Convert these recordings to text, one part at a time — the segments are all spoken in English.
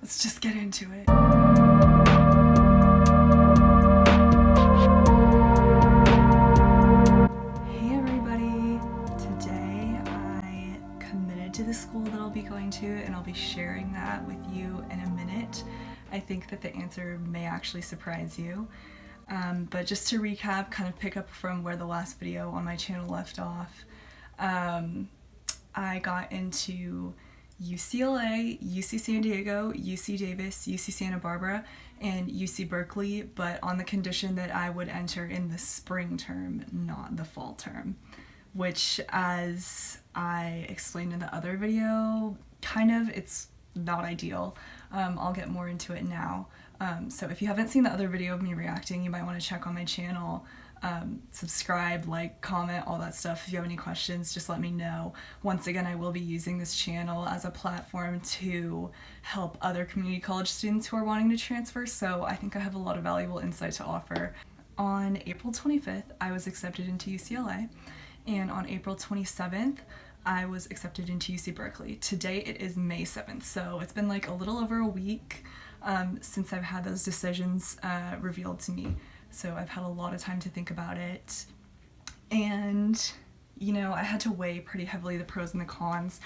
Let's just get into it. Hey everybody! Today I committed to the school that I'll be going to, and I'll be sharing that with you in a minute. I think that the answer may actually surprise you. But just to recap, kind of pick up from where the last video on my channel left off, I got into UCLA, UC San Diego, UC Davis, UC Santa Barbara, and UC Berkeley, but on the condition that I would enter in the spring term, not the fall term, which, as I explained in the other video, it's not ideal. I'll get more into it now. So if you haven't seen the other video of me reacting, you might want to check on my channel. Subscribe, like, comment, all that stuff. If you have any questions, just let me know. Once again, I will be using this channel as a platform to help other community college students who are wanting to transfer, so I think I have a lot of valuable insight to offer. On April 25th, I was accepted into UCLA, and on April 27th, I was accepted into UC Berkeley. Today it is May 7th, so it's been like a little over a week since I've had those decisions revealed to me. So I've had a lot of time to think about it, and I had to weigh pretty heavily the pros and the cons.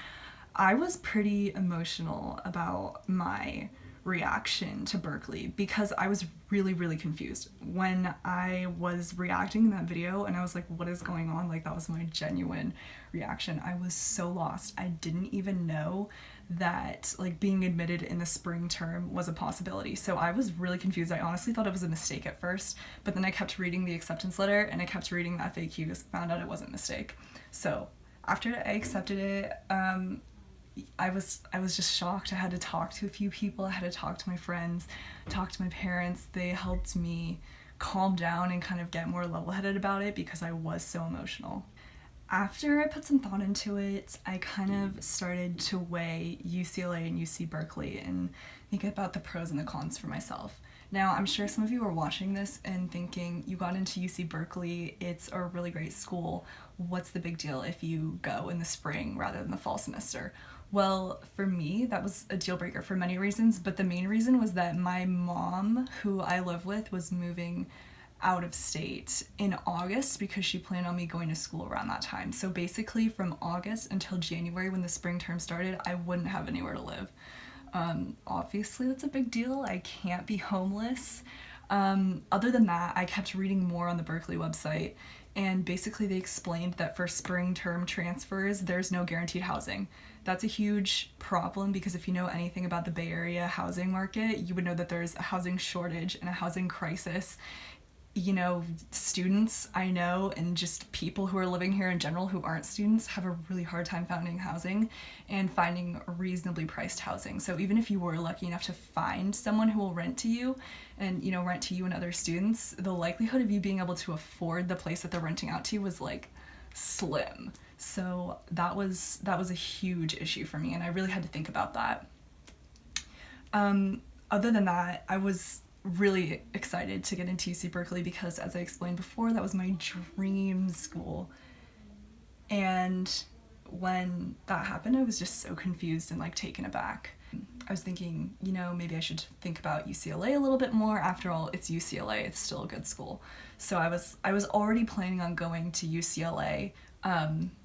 I was pretty emotional about my reaction to Berkeley because I was really, really confused when I was reacting in that video, and I was like, what is going on? Like, that was my genuine reaction. I was so lost. I didn't even know that like being admitted in the spring term was a possibility. So I was really confused. I honestly thought it was a mistake at first, but then I kept reading the acceptance letter and I kept reading the FAQs, found out it wasn't a mistake. So after I accepted it, I was just shocked. I had to talk to a few people. I had to talk to my friends, talk to my parents. They helped me calm down and kind of get more level-headed about it because I was so emotional. After I put some thought into it, I kind of started to weigh UCLA and UC Berkeley and think about the pros and the cons for myself. Now, I'm sure some of you are watching this and thinking, you got into UC Berkeley, it's a really great school. What's the big deal if you go in the spring rather than the fall semester? Well, for me, that was a deal breaker for many reasons, but the main reason was that my mom, who I live with, was moving out of state in August because she planned on me going to school around that time. So basically from August until January, when the spring term started, I wouldn't have anywhere to live. Obviously that's a big deal. I can't be homeless. Other than that, I kept reading more on the Berkeley website, and basically they explained that for spring term transfers, there's no guaranteed housing. That's a huge problem because if you know anything about the Bay Area housing market, you would know that there's a housing shortage and a housing crisis. Students I know and just people who are living here in general who aren't students have a really hard time finding housing and finding reasonably priced housing. So even if you were lucky enough to find someone who will rent to you and, rent to you and other students, the likelihood of you being able to afford the place that they're renting out to you was like slim. So that was a huge issue for me, and I really had to think about that. Other than that, I was really excited to get into UC Berkeley because, as I explained before, that was my dream school. And when that happened, I was just so confused and taken aback. I was thinking, maybe I should think about UCLA a little bit more. After all, it's UCLA, it's still a good school. So I was already planning on going to UCLA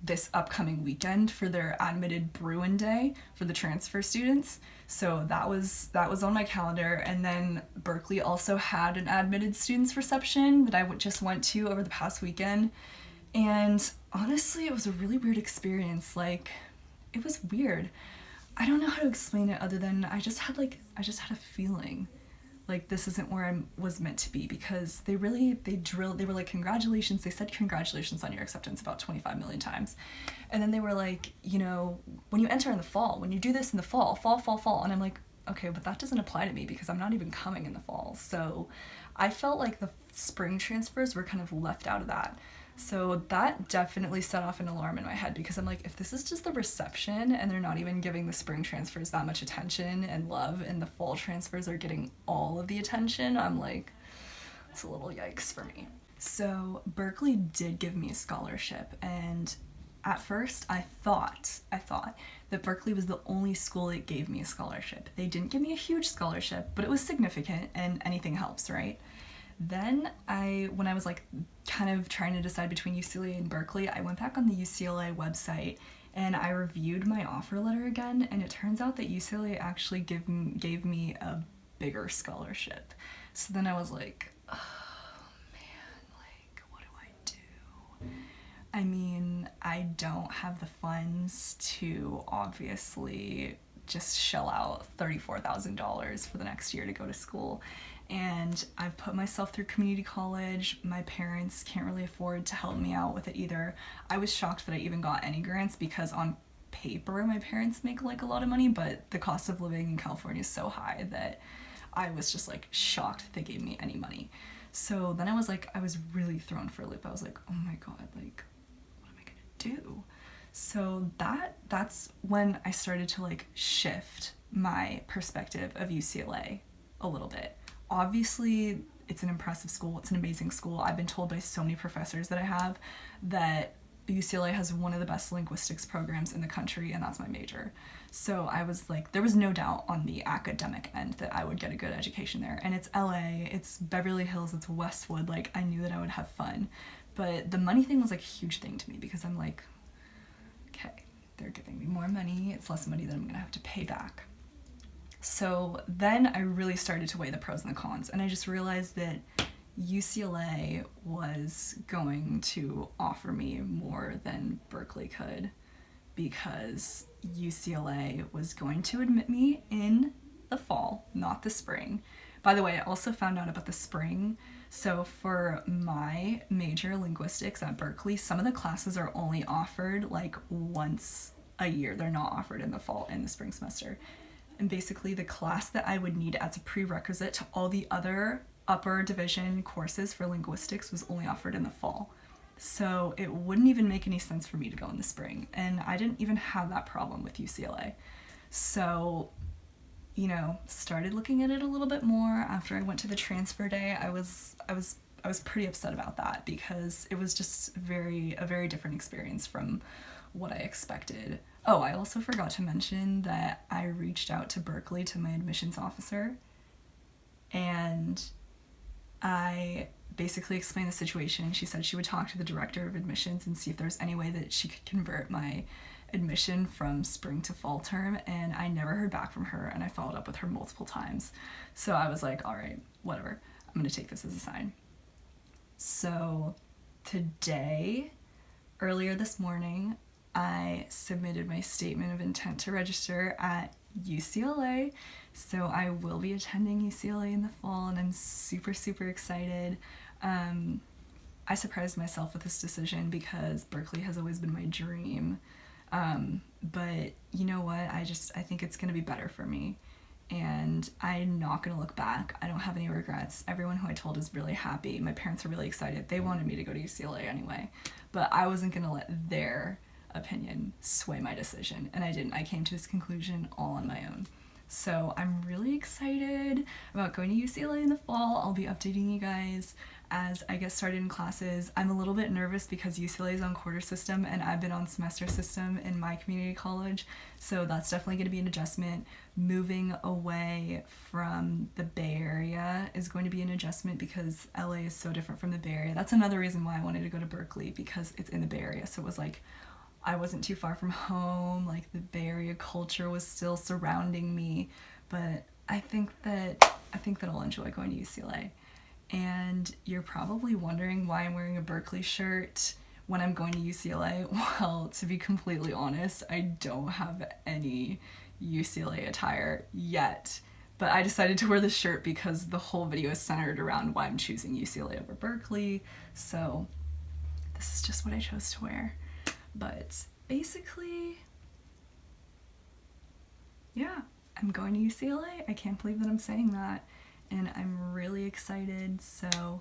this upcoming weekend for their admitted Bruin Day for the transfer students. So that was on my calendar, and then Berkeley also had an admitted students reception that I just went to over the past weekend, and honestly it was a really weird experience. It was weird. I don't know how to explain it other than I just had a feeling like this isn't where I was meant to be, because they were like, congratulations. They said congratulations on your acceptance about 25 million times. And then they were like, when you enter in the fall, when you do this in the fall. And I'm like, okay, but that doesn't apply to me because I'm not even coming in the fall. So I felt like the spring transfers were kind of left out of that. So that definitely set off an alarm in my head, because I'm like, if this is just the reception and they're not even giving the spring transfers that much attention and love, and the fall transfers are getting all of the attention, I'm like, it's a little yikes for me. So Berkeley did give me a scholarship, and at first I thought that Berkeley was the only school that gave me a scholarship. They didn't give me a huge scholarship, but it was significant, and anything helps, right? Then when I was like kind of trying to decide between UCLA and Berkeley, I went back on the UCLA website and I reviewed my offer letter again, and it turns out that UCLA actually gave me a bigger scholarship. So then I was like, oh man, like, what do I do? I mean, I don't have the funds to obviously just shell out $34,000 for the next year to go to school. And I've put myself through community college. My parents can't really afford to help me out with it either. I was shocked that I even got any grants because on paper my parents make like a lot of money, but the cost of living in California is so high that I was just like shocked that they gave me any money. So then I was really thrown for a loop. I was like, oh my god, like, what am I gonna do? So that's when I started to like shift my perspective of UCLA a little bit. Obviously, it's an impressive school. It's an amazing school. I've been told by so many professors that I have that UCLA has one of the best linguistics programs in the country, and that's my major. So I was like, there was no doubt on the academic end that I would get a good education there. And it's LA, it's Beverly Hills, it's Westwood. Like, I knew that I would have fun. But the money thing was like a huge thing to me because I'm like, okay, they're giving me more money. It's less money that I'm gonna have to pay back. So then I really started to weigh the pros and the cons, and I just realized that UCLA was going to offer me more than Berkeley could because UCLA was going to admit me in the fall, not the spring. By the way, I also found out about the spring. So for my major, linguistics at Berkeley, some of the classes are only offered like once a year. They're not offered in the fall and the spring semester. And basically the class that I would need as a prerequisite to all the other upper division courses for linguistics was only offered in the fall. So it wouldn't even make any sense for me to go in the spring. And I didn't even have that problem with UCLA. So, you know, started looking at it a little bit more after I went to the transfer day. I was pretty upset about that because it was just a very different experience from what I expected. Oh, I also forgot to mention that I reached out to Berkeley, to my admissions officer, and I basically explained the situation. She said she would talk to the director of admissions and see if there's any way that she could convert my admission from spring to fall term, and I never heard back from her, and I followed up with her multiple times. So I was like, all right, whatever. I'm going to take this as a sign. So today, earlier this morning, I submitted my statement of intent to register at UCLA. So I will be attending UCLA in the fall, and I'm super excited. I surprised myself with this decision because Berkeley has always been my dream. But you know what? I think it's gonna be better for me, and I'm not gonna look back. I don't have any regrets. Everyone who I told is really happy. My parents are really excited. They wanted me to go to UCLA anyway, but I wasn't gonna let their opinion sway my decision, and I didn't. I came to this conclusion all on my own. So I'm really excited about going to UCLA in the fall. I'll be updating you guys as I get started in classes. I'm a little bit nervous because UCLA is on quarter system and I've been on semester system in my community college, so that's definitely going to be an adjustment. Moving away from the Bay Area is going to be an adjustment because LA is so different from the Bay Area. That's another reason why I wanted to go to Berkeley, because it's in the Bay Area, so it was like I wasn't too far from home, like the Bay Area culture was still surrounding me, but I think that I'll enjoy going to UCLA. And you're probably wondering why I'm wearing a Berkeley shirt when I'm going to UCLA. Well, to be completely honest, I don't have any UCLA attire yet, but I decided to wear this shirt because the whole video is centered around why I'm choosing UCLA over Berkeley, so this is just what I chose to wear. But basically, yeah, I'm going to UCLA. I can't believe that I'm saying that, and I'm really excited. So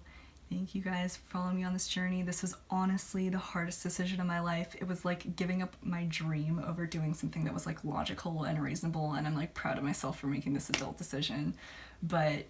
thank you guys for following me on this journey. This was honestly the hardest decision of my life. It was like giving up my dream over doing something that was like logical and reasonable, and I'm like proud of myself for making this adult decision. But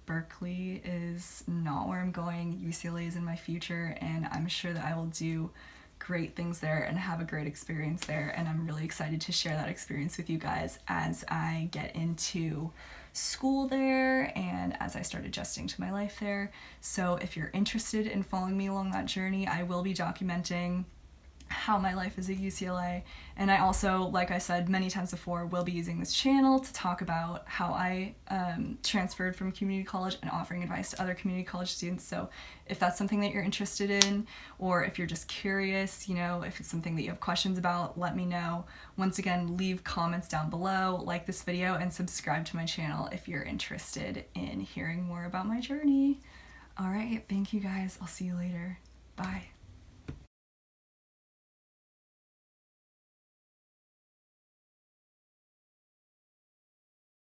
Berkeley is not where I'm going. UCLA is in my future, and I'm sure that I will do great things there and have a great experience there, and I'm really excited to share that experience with you guys as I get into school there and as I start adjusting to my life there. So if you're interested in following me along that journey, I will be documenting how my life is at UCLA, and I also, like I said many times before, will be using this channel to talk about how I transferred from community college and offering advice to other community college students. So if that's something that you're interested in, or if you're just curious, you know, if it's something that you have questions about, let me know. Once again, leave comments down below, like this video, and subscribe to my channel if you're interested in hearing more about my journey. All right, thank you guys. I'll see you later. Bye.